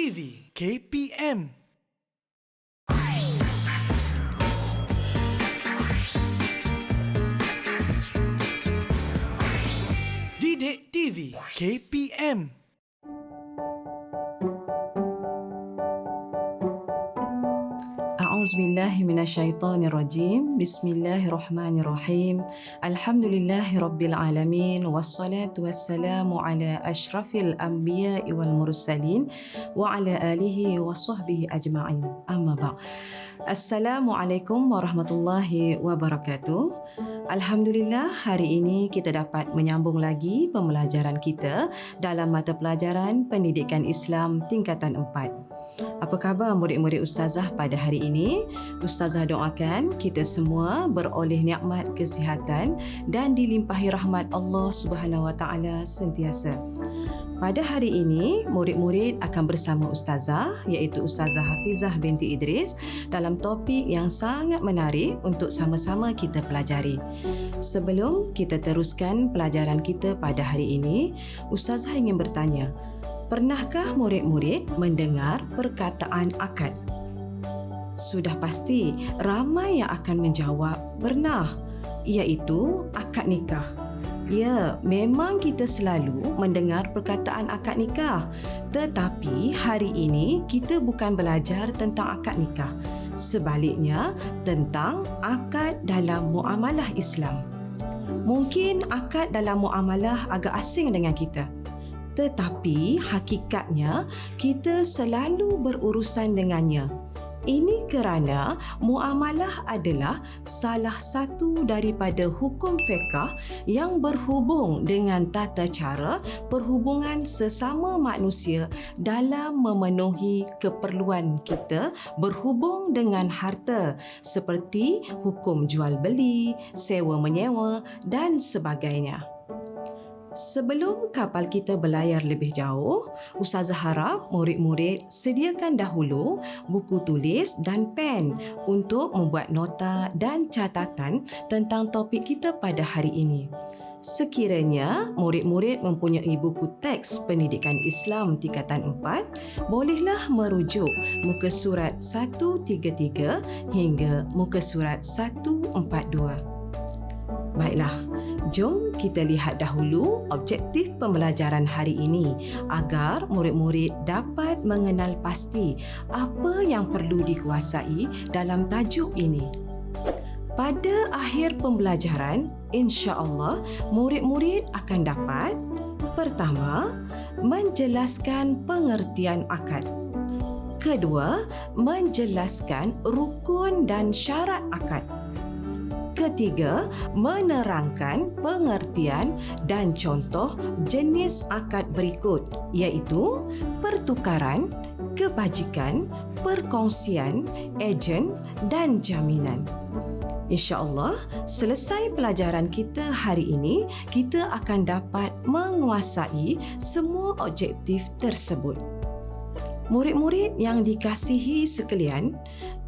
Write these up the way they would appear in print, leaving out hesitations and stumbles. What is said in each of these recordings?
TV KPM. Didik TV KPM. A'udzubillahi minasyaitonirrajim. Bismillahirrahmanirrahim. Alhamdulillahirabbil alamin wassalatu wassalamu ala asyrafil anbiya'i wal mursalin wa ala alihi wa sahbihi ajma'in. Amma ba'd. Assalamualaikum warahmatullahi wabarakatuh. Alhamdulillah, hari ini kita dapat menyambung lagi pembelajaran kita dalam mata pelajaran Pendidikan Islam tingkatan 4. Apa khabar murid-murid Ustazah pada hari ini? Ustazah doakan kita semua beroleh nikmat kesihatan dan dilimpahi rahmat Allah Subhanahu Wa Taala sentiasa. Pada hari ini, murid-murid akan bersama Ustazah, iaitu Ustazah Hafizah binti Idris, dalam topik yang sangat menarik untuk sama-sama kita pelajari. Sebelum kita teruskan pelajaran kita pada hari ini, Ustazah ingin bertanya, pernahkah murid-murid mendengar perkataan akad? Sudah pasti ramai yang akan menjawab pernah, iaitu akad nikah. Ya, memang kita selalu mendengar perkataan akad nikah. Tetapi hari ini kita bukan belajar tentang akad nikah. Sebaliknya, tentang akad dalam muamalah Islam. Mungkin akad dalam muamalah agak asing dengan kita. Tetapi hakikatnya kita selalu berurusan dengannya. Ini kerana muamalah adalah salah satu daripada hukum fiqh yang berhubung dengan tata cara perhubungan sesama manusia dalam memenuhi keperluan kita berhubung dengan harta, seperti hukum jual beli, sewa menyewa dan sebagainya. Sebelum kapal kita berlayar lebih jauh, Ustazah harap murid-murid sediakan dahulu buku tulis dan pen untuk membuat nota dan catatan tentang topik kita pada hari ini. Sekiranya murid-murid mempunyai buku teks Pendidikan Islam tingkatan 4, bolehlah merujuk muka surat 133 hingga muka surat 142. Baiklah, jom kita lihat dahulu objektif pembelajaran hari ini agar murid-murid dapat mengenal pasti apa yang perlu dikuasai dalam tajuk ini. Pada akhir pembelajaran, insya-Allah murid-murid akan dapat: pertama, menjelaskan pengertian akad. Kedua, menjelaskan rukun dan syarat akad. Ketiga, menerangkan pengertian dan contoh jenis akad berikut, iaitu pertukaran, kebajikan, perkongsian, ejen dan jaminan. InsyaAllah, selesai pelajaran kita hari ini, kita akan dapat menguasai semua objektif tersebut. Murid-murid yang dikasihi sekalian,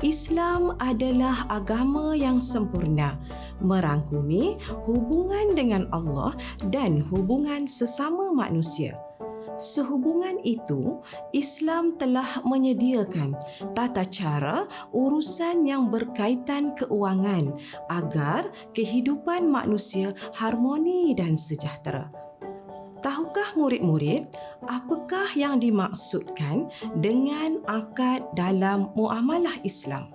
Islam adalah agama yang sempurna, merangkumi hubungan dengan Allah dan hubungan sesama manusia. Sehubungan itu, Islam telah menyediakan tata cara urusan yang berkaitan keuangan agar kehidupan manusia harmoni dan sejahtera. Tahukah murid-murid apakah yang dimaksudkan dengan akad dalam muamalah Islam?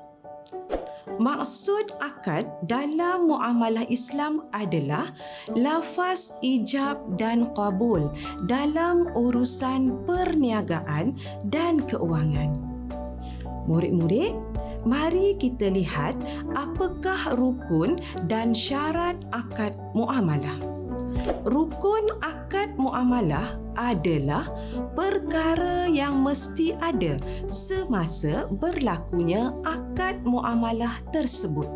Maksud akad dalam muamalah Islam adalah lafaz ijab dan qabul dalam urusan perniagaan dan keuangan. Murid-murid, mari kita lihat apakah rukun dan syarat akad muamalah. Rukun akad muamalah adalah perkara yang mesti ada semasa berlakunya akad muamalah tersebut.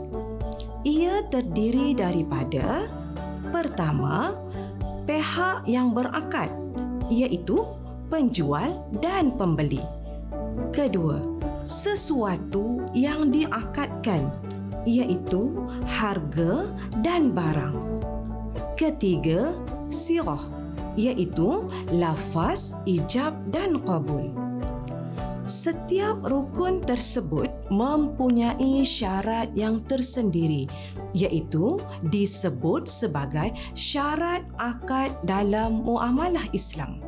Ia terdiri daripada: pertama, pihak yang berakad, iaitu penjual dan pembeli. Kedua, sesuatu yang diakadkan, iaitu harga dan barang. Ketiga, sirah, iaitu lafaz ijab dan qabul. Setiap rukun tersebut mempunyai syarat yang tersendiri, iaitu disebut sebagai syarat akad dalam muamalah Islam.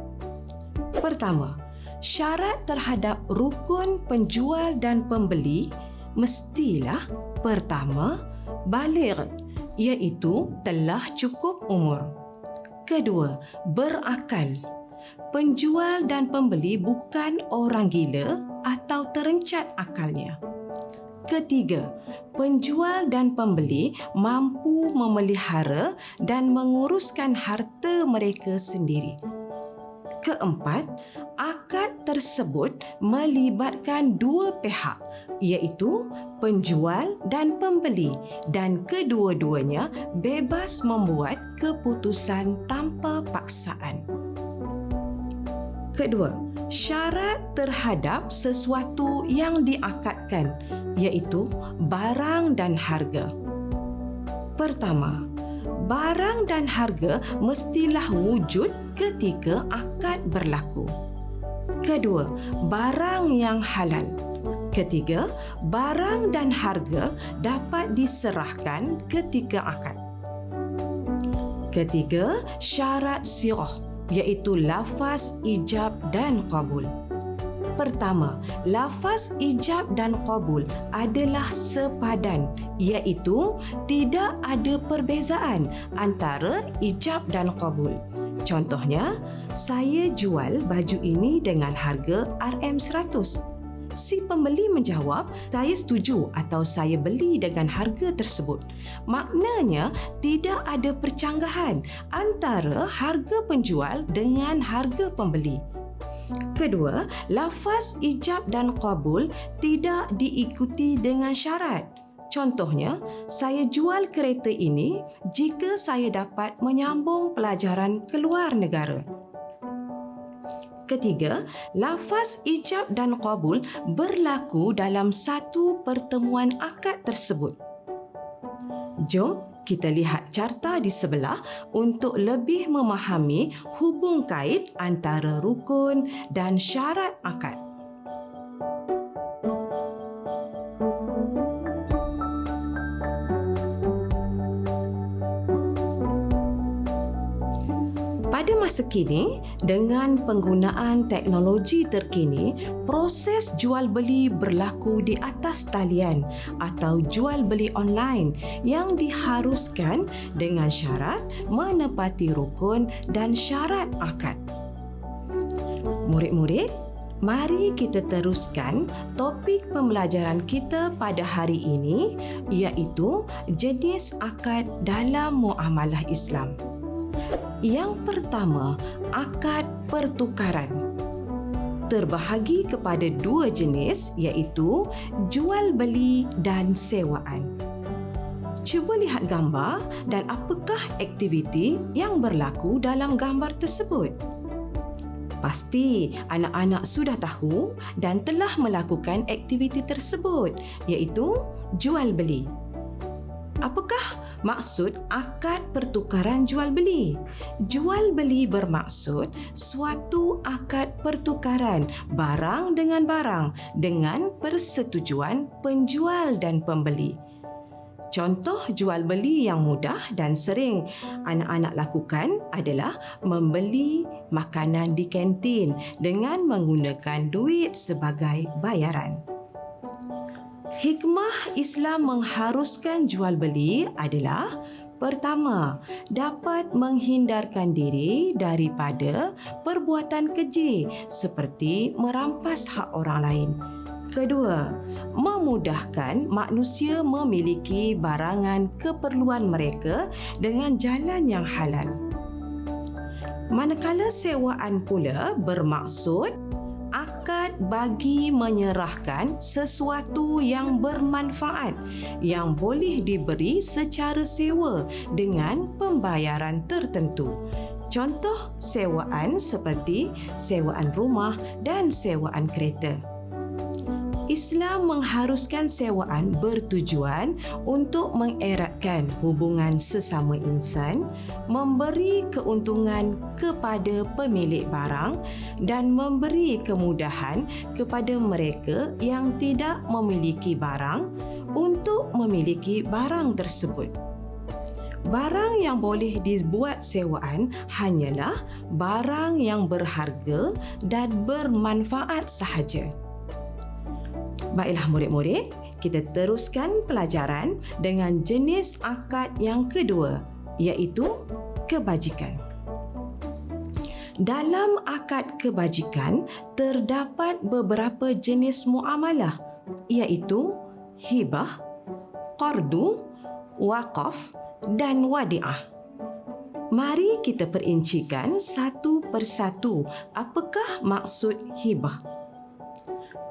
Pertama, syarat terhadap rukun penjual dan pembeli mestilah pertama, baligh, iaitu telah cukup umur. Kedua, berakal. Penjual dan pembeli bukan orang gila atau terencat akalnya. Ketiga, penjual dan pembeli mampu memelihara dan menguruskan harta mereka sendiri. Keempat, akad tersebut melibatkan dua pihak, iaitu penjual dan pembeli, dan kedua-duanya bebas membuat keputusan tanpa paksaan. Kedua, syarat terhadap sesuatu yang diakadkan, iaitu barang dan harga. Pertama, barang dan harga mestilah wujud ketika akad berlaku. Kedua, barang yang halal. Ketiga, barang dan harga dapat diserahkan ketika akad. Ketiga, syarat sirah, iaitu lafaz ijab dan qabul. Pertama, lafaz ijab dan qabul adalah sepadan, iaitu tidak ada perbezaan antara ijab dan qabul. Contohnya, saya jual baju ini dengan harga RM100. Si pembeli menjawab, saya setuju atau saya beli dengan harga tersebut. Maknanya, tidak ada percanggahan antara harga penjual dengan harga pembeli. Kedua, lafaz ijab dan qabul tidak diikuti dengan syarat. Contohnya, saya jual kereta ini jika saya dapat menyambung pelajaran ke luar negara. Ketiga, lafaz ijab dan qabul berlaku dalam satu pertemuan akad tersebut. Jom kita lihat carta di sebelah untuk lebih memahami hubung kait antara rukun dan syarat akad. Pada masa kini, dengan penggunaan teknologi terkini, proses jual beli berlaku di atas talian atau jual beli online yang diharuskan dengan syarat menepati rukun dan syarat akad. Murid-murid, mari kita teruskan topik pembelajaran kita pada hari ini, iaitu jenis akad dalam muamalah Islam. Yang pertama, akad pertukaran. Terbahagi kepada dua jenis, iaitu jual beli dan sewaan. Cuba lihat gambar dan apakah aktiviti yang berlaku dalam gambar tersebut. Pasti anak-anak sudah tahu dan telah melakukan aktiviti tersebut, iaitu jual beli. Apakah maksud akad pertukaran jual beli? Jual beli bermaksud suatu akad pertukaran barang dengan barang dengan persetujuan penjual dan pembeli. Contoh jual beli yang mudah dan sering anak-anak lakukan adalah membeli makanan di kantin dengan menggunakan duit sebagai bayaran. Hikmah Islam mengharuskan jual beli adalah: pertama, dapat menghindarkan diri daripada perbuatan keji seperti merampas hak orang lain. Kedua, memudahkan manusia memiliki barangan keperluan mereka dengan jalan yang halal. Manakala sewaan pula bermaksud akad bagi menyerahkan sesuatu yang bermanfaat yang boleh diberi secara sewa dengan pembayaran tertentu. Contoh sewaan seperti sewaan rumah dan sewaan kereta. Islam mengharuskan sewaan bertujuan untuk mengeratkan hubungan sesama insan, memberi keuntungan kepada pemilik barang dan memberi kemudahan kepada mereka yang tidak memiliki barang untuk memiliki barang tersebut. Barang yang boleh dibuat sewaan hanyalah barang yang berharga dan bermanfaat sahaja. Baiklah murid-murid, kita teruskan pelajaran dengan jenis akad yang kedua, iaitu kebajikan. Dalam akad kebajikan terdapat beberapa jenis muamalah, iaitu hibah, qardu, waqaf dan wadi'ah. Mari kita perincikan satu persatu apakah maksud hibah.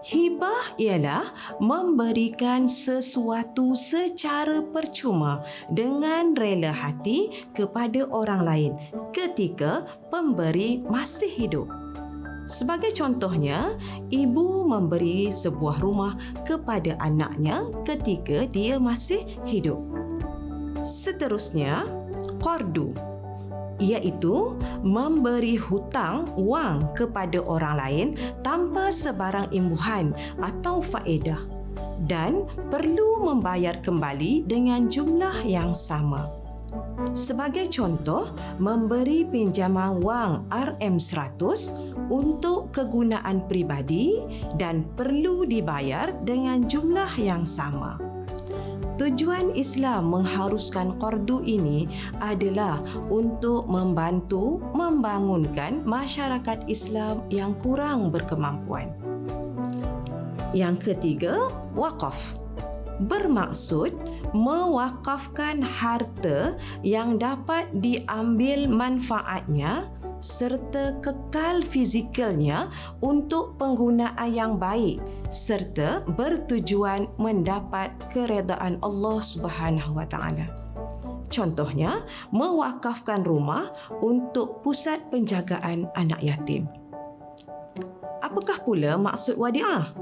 Hibah ialah memberikan sesuatu secara percuma dengan rela hati kepada orang lain ketika pemberi masih hidup. Sebagai contohnya, ibu memberi sebuah rumah kepada anaknya ketika dia masih hidup. Seterusnya, qardu, iaitu memberi hutang wang kepada orang lain tanpa sebarang imbuhan atau faedah dan perlu membayar kembali dengan jumlah yang sama. Sebagai contoh, memberi pinjaman wang RM100 untuk kegunaan peribadi dan perlu dibayar dengan jumlah yang sama. Tujuan Islam mengharuskan qardu ini adalah untuk membantu membangunkan masyarakat Islam yang kurang berkemampuan. Yang ketiga, waqaf. Bermaksud mewakafkan harta yang dapat diambil manfaatnya serta kekal fizikalnya untuk penggunaan yang baik serta bertujuan mendapat keredaan Allah Subhanahu wa taala. Contohnya, mewakafkan rumah untuk pusat penjagaan anak yatim. Apakah pula maksud wadi'ah?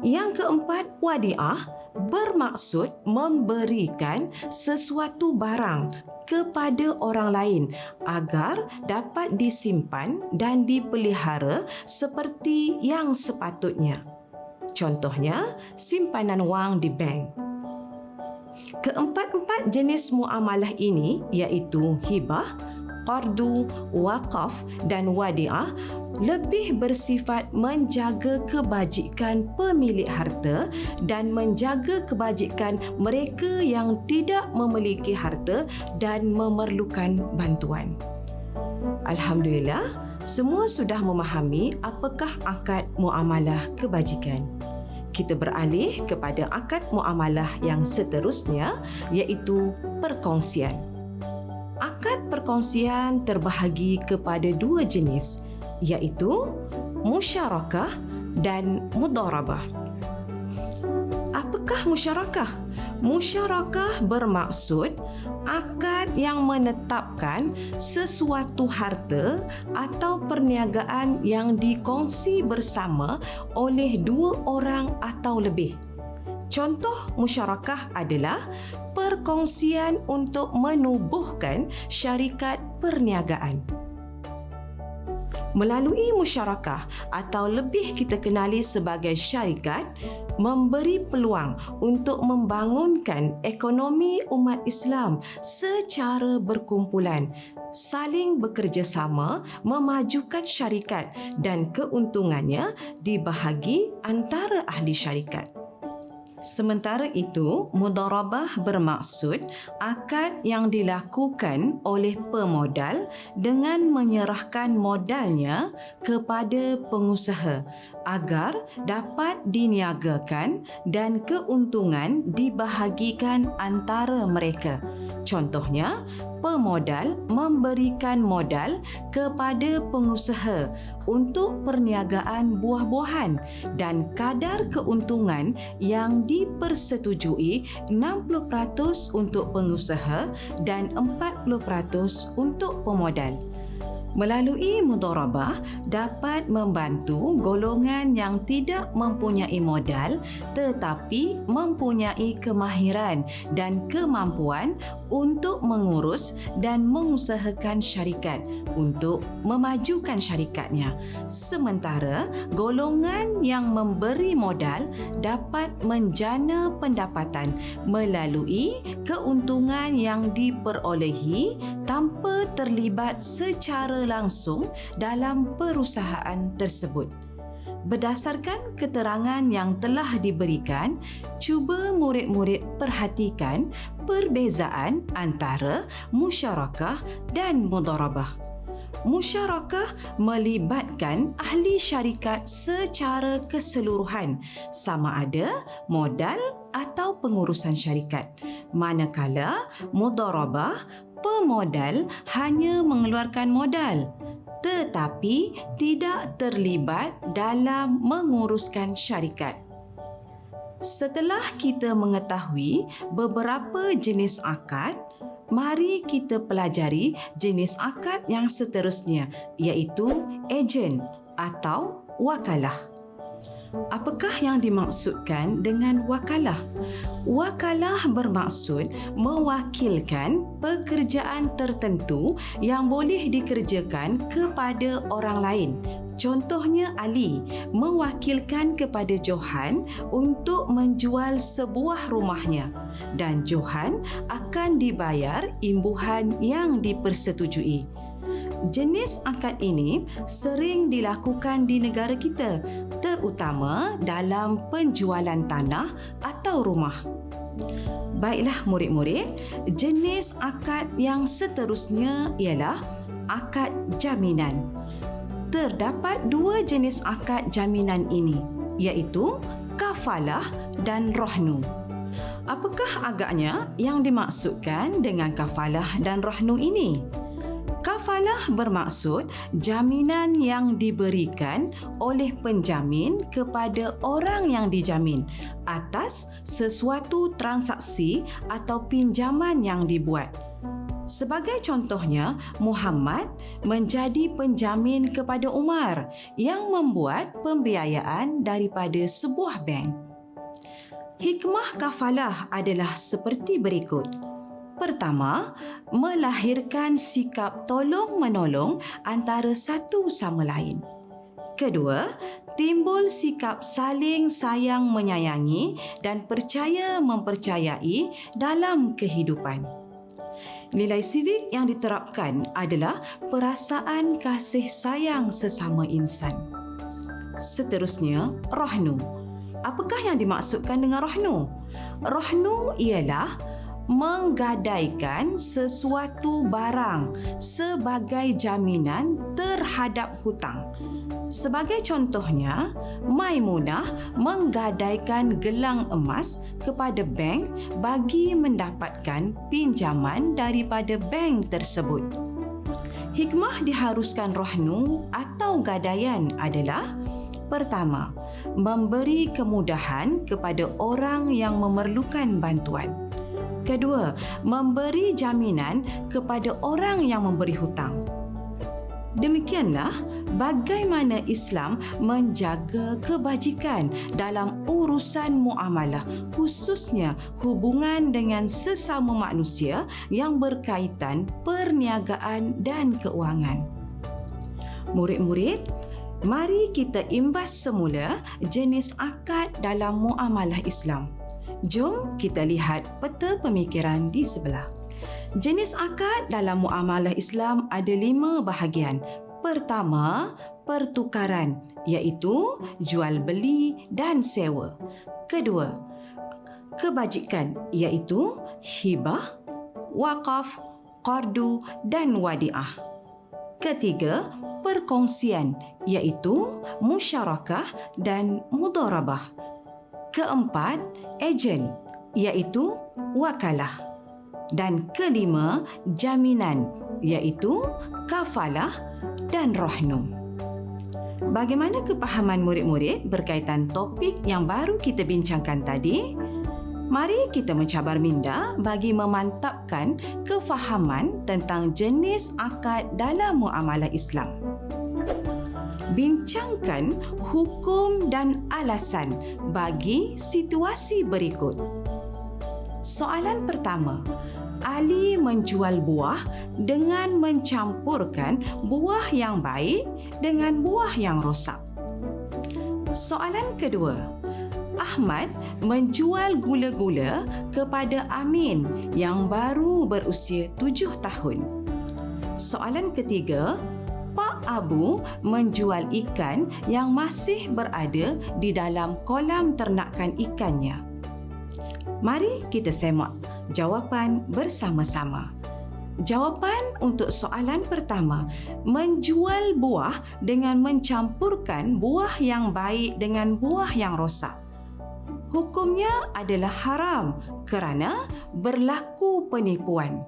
Yang keempat, wadi'ah bermaksud memberikan sesuatu barang kepada orang lain agar dapat disimpan dan dipelihara seperti yang sepatutnya. Contohnya, simpanan wang di bank. Keempat-empat jenis muamalah ini iaitu hibah, qardu, waqaf dan wadi'ah lebih bersifat menjaga kebajikan pemilik harta dan menjaga kebajikan mereka yang tidak memiliki harta dan memerlukan bantuan. Alhamdulillah, semua sudah memahami apakah akad muamalah kebajikan. Kita beralih kepada akad muamalah yang seterusnya iaitu perkongsian. Akad perkongsian terbahagi kepada dua jenis, iaitu musyarakah dan mudharabah. Apakah musyarakah? Musyarakah bermaksud akad yang menetapkan sesuatu harta atau perniagaan yang dikongsi bersama oleh dua orang atau lebih. Contoh musyarakah adalah perkongsian untuk menubuhkan syarikat perniagaan. Melalui musyarakah atau lebih kita kenali sebagai syarikat, memberi peluang untuk membangunkan ekonomi umat Islam secara berkumpulan, saling bekerjasama memajukan syarikat dan keuntungannya dibahagi antara ahli syarikat. Sementara itu, mudharabah bermaksud akad yang dilakukan oleh pemodal dengan menyerahkan modalnya kepada pengusaha agar dapat diniagakan dan keuntungan dibahagikan antara mereka. Contohnya, pemodal memberikan modal kepada pengusaha untuk perniagaan buah-buahan dan kadar keuntungan yang dipersetujui 60% untuk pengusaha dan 40% untuk pemodal. Melalui mudharabah dapat membantu golongan yang tidak mempunyai modal tetapi mempunyai kemahiran dan kemampuan untuk mengurus dan mengusahakan syarikat untuk memajukan syarikatnya. Sementara golongan yang memberi modal dapat menjana pendapatan melalui keuntungan yang diperolehi tanpa terlibat secara langsung dalam perusahaan tersebut. Berdasarkan keterangan yang telah diberikan, cuba murid-murid perhatikan perbezaan antara musyarakah dan mudharabah. Musyarakah melibatkan ahli syarikat secara keseluruhan, sama ada modal atau pengurusan syarikat. Manakala mudharabah, pemodal hanya mengeluarkan modal tetapi tidak terlibat dalam menguruskan syarikat. Setelah kita mengetahui beberapa jenis akad, mari kita pelajari jenis akad yang seterusnya, iaitu ejen atau wakalah. Apakah yang dimaksudkan dengan wakalah? Wakalah bermaksud mewakilkan pekerjaan tertentu yang boleh dikerjakan kepada orang lain. Contohnya Ali mewakilkan kepada Johan untuk menjual sebuah rumahnya dan Johan akan dibayar imbuhan yang dipersetujui. Jenis akad ini sering dilakukan di negara kita, terutama dalam penjualan tanah atau rumah. Baiklah murid-murid, jenis akad yang seterusnya ialah akad jaminan. Terdapat dua jenis akad jaminan ini, iaitu kafalah dan rahnu. Apakah agaknya yang dimaksudkan dengan kafalah dan rahnu ini? Kafalah bermaksud jaminan yang diberikan oleh penjamin kepada orang yang dijamin atas sesuatu transaksi atau pinjaman yang dibuat. Sebagai contohnya, Muhammad menjadi penjamin kepada Umar yang membuat pembiayaan daripada sebuah bank. Hikmah kafalah adalah seperti berikut. Pertama, melahirkan sikap tolong-menolong antara satu sama lain. Kedua, timbul sikap saling sayang menyayangi dan percaya mempercayai dalam kehidupan. Nilai sivik yang diterapkan adalah perasaan kasih sayang sesama insan. Seterusnya, rahnu. Apakah yang dimaksudkan dengan rahnu? Rahnu ialah menggadaikan sesuatu barang sebagai jaminan terhadap hutang. Sebagai contohnya, Maimunah menggadaikan gelang emas kepada bank bagi mendapatkan pinjaman daripada bank tersebut. Hikmah diharuskan rahnu atau gadaian adalah: pertama, memberi kemudahan kepada orang yang memerlukan bantuan. Kedua, memberi jaminan kepada orang yang memberi hutang. Demikianlah bagaimana Islam menjaga kebajikan dalam urusan muamalah, khususnya hubungan dengan sesama manusia yang berkaitan perniagaan dan keuangan. Murid-murid, mari kita imbas semula jenis akad dalam muamalah Islam. Jom kita lihat peta pemikiran di sebelah. Jenis akad dalam muamalah Islam ada 5 bahagian. Pertama, pertukaran, iaitu jual beli dan sewa. Kedua, kebajikan, iaitu hibah, wakaf, qardu dan wadiah. Ketiga, perkongsian, iaitu musyarakah dan mudharabah. Keempat, ejen, iaitu wakalah. Dan kelima, jaminan, iaitu kafalah dan rahnu. Bagaimana kepahaman murid-murid berkaitan topik yang baru kita bincangkan tadi? Mari kita mencabar minda bagi memantapkan kefahaman tentang jenis akad dalam muamalah Islam. Bincangkan hukum dan alasan bagi situasi berikut. Soalan pertama, Ali menjual buah dengan mencampurkan buah yang baik dengan buah yang rosak. Soalan kedua, Ahmad menjual gula-gula kepada Amin yang baru berusia 7 tahun. Soalan ketiga, Pak Abu menjual ikan yang masih berada di dalam kolam ternakan ikannya. Mari kita semak jawapan bersama-sama. Jawapan untuk soalan pertama, menjual buah dengan mencampurkan buah yang baik dengan buah yang rosak. Hukumnya adalah haram kerana berlaku penipuan.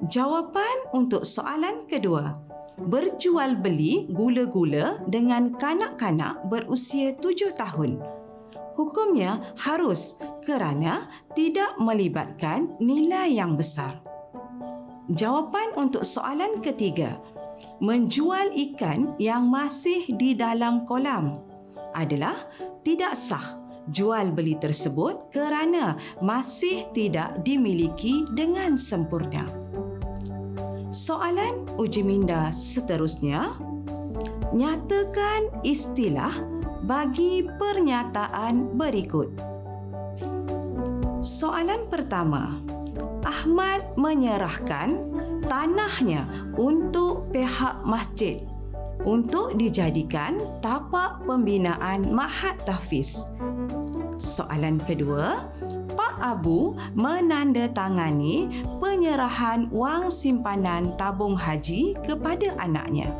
Jawapan untuk soalan kedua, berjual beli gula-gula dengan kanak-kanak berusia 7 tahun. Hukumnya harus kerana tidak melibatkan nilai yang besar. Jawapan untuk soalan ketiga, menjual ikan yang masih di dalam kolam adalah tidak sah jual beli tersebut kerana masih tidak dimiliki dengan sempurna. Soalan uji minda seterusnya, nyatakan istilah bagi pernyataan berikut. Soalan pertama, Ahmad menyerahkan tanahnya untuk pihak masjid untuk dijadikan tapak pembinaan Ma'had Tahfiz. Soalan kedua, Pak Abu menandatangani penyerahan wang simpanan tabung haji kepada anaknya.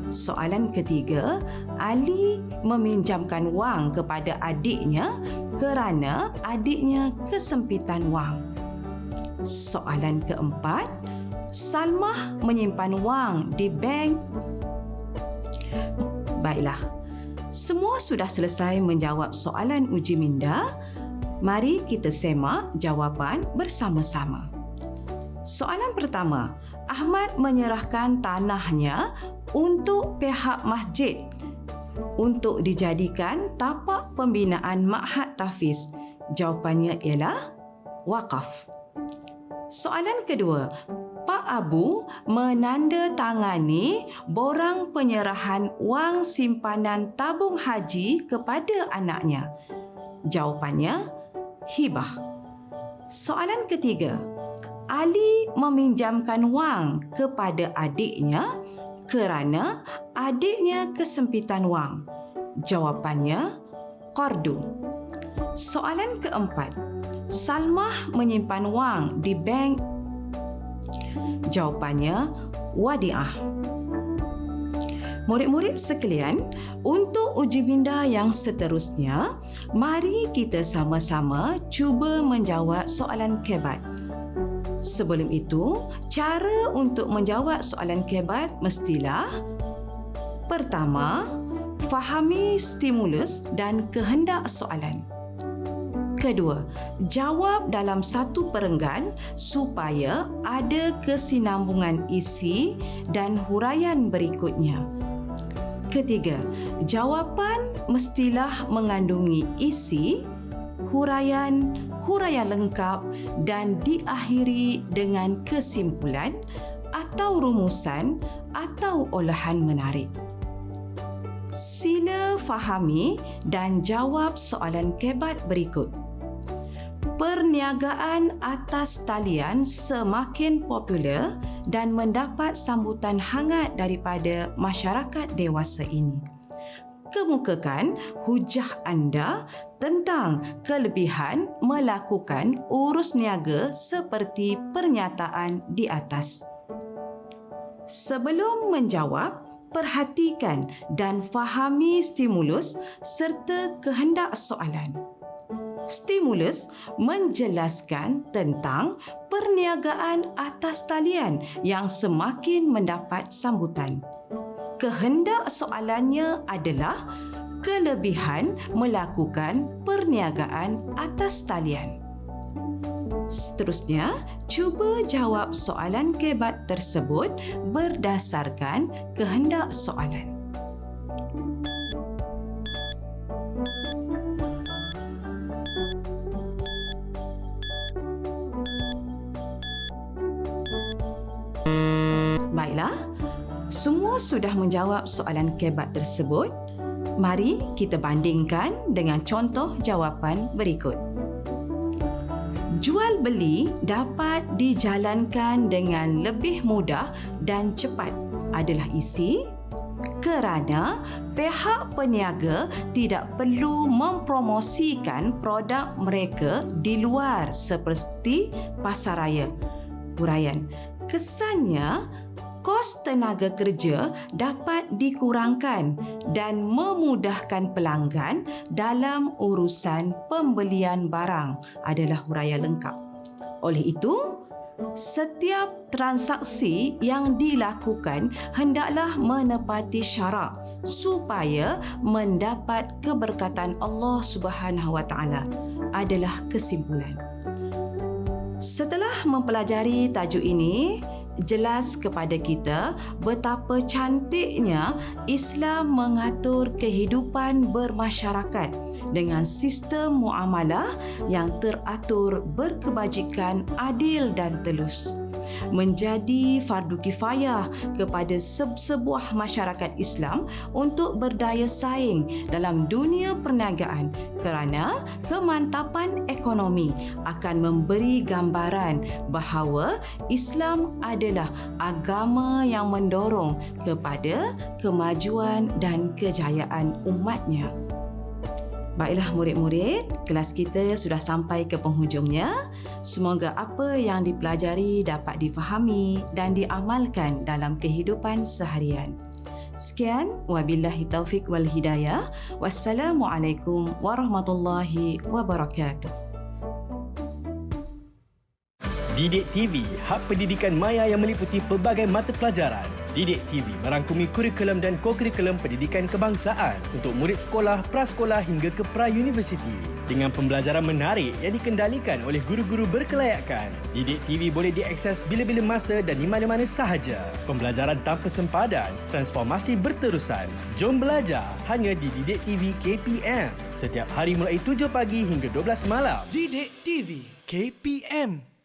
Soalan ketiga, Ali meminjamkan wang kepada adiknya kerana adiknya kesempitan wang. Soalan keempat, Salmah menyimpan wang di bank. Baiklah, semua sudah selesai menjawab soalan uji minda. Mari kita semak jawapan bersama-sama. Soalan pertama, Ahmad menyerahkan tanahnya untuk pihak masjid untuk dijadikan tapak pembinaan Ma'had Tahfiz. Jawapannya ialah wakaf. Soalan kedua, Pak Abu menandatangani borang penyerahan wang simpanan tabung haji kepada anaknya. Jawapannya hibah. Soalan ketiga, Ali meminjamkan wang kepada adiknya kerana adiknya kesempitan wang. Jawapannya qardu. Soalan keempat, Salmah menyimpan wang di bank. Jawapannya wadiah. Murid-murid sekalian, untuk uji minda yang seterusnya, mari kita sama-sama cuba menjawab soalan kebat. Sebelum itu, cara untuk menjawab soalan kebat mestilah: pertama, fahami stimulus dan kehendak soalan. Kedua, jawab dalam satu perenggan supaya ada kesinambungan isi dan huraian berikutnya. Ketiga, jawapan mestilah mengandungi isi, huraian lengkap dan diakhiri dengan kesimpulan atau rumusan atau olahan menarik. Sila fahami dan jawab soalan kebat berikut. Perniagaan atas talian semakin popular dan mendapat sambutan hangat daripada masyarakat dewasa ini. Kemukakan hujah anda tentang kelebihan melakukan urus niaga seperti pernyataan di atas. Sebelum menjawab, perhatikan dan fahami stimulus serta kehendak soalan. Stimulus menjelaskan tentang perniagaan atas talian yang semakin mendapat sambutan. Kehendak soalannya adalah kelebihan melakukan perniagaan atas talian. Seterusnya, cuba jawab soalan kebat tersebut berdasarkan kehendak soalan. Baiklah, semua sudah menjawab soalan kebat tersebut. Mari kita bandingkan dengan contoh jawapan berikut. Jual beli dapat dijalankan dengan lebih mudah dan cepat adalah isi kerana pihak peniaga tidak perlu mempromosikan produk mereka di luar seperti pasaraya. Huraian, kesannya kos tenaga kerja dapat dikurangkan dan memudahkan pelanggan dalam urusan pembelian barang adalah huraian lengkap. Oleh itu, setiap transaksi yang dilakukan hendaklah menepati syarat supaya mendapat keberkatan Allah Subhanahu Wa Taala adalah kesimpulan. Setelah mempelajari tajuk ini, jelas kepada kita betapa cantiknya Islam mengatur kehidupan bermasyarakat dengan sistem muamalah yang teratur berkebajikan, adil dan telus. Menjadi fardu kifayah kepada sebuah masyarakat Islam untuk berdaya saing dalam dunia perniagaan kerana kemantapan ekonomi akan memberi gambaran bahawa Islam adalah agama yang mendorong kepada kemajuan dan kejayaan umatnya. Baiklah murid-murid, kelas kita sudah sampai ke penghujungnya. Semoga apa yang dipelajari dapat difahami dan diamalkan dalam kehidupan seharian. Sekian, wabillahi taufik wal hidayah. Wassalamualaikum warahmatullahi wabarakatuh. Didik TV, hub pendidikan maya yang meliputi pelbagai mata pelajaran. Didik TV merangkumi kurikulum dan co-kurikulum pendidikan kebangsaan untuk murid sekolah, prasekolah hingga ke pra-universiti dengan pembelajaran menarik yang dikendalikan oleh guru-guru berkelayakan. Didik TV boleh diakses bila-bila masa dan di mana-mana sahaja. Pembelajaran tanpa sempadan, transformasi berterusan. Jom belajar hanya di Didik TV KPM setiap hari mulai 7 pagi hingga 12 malam. Didik TV KPM.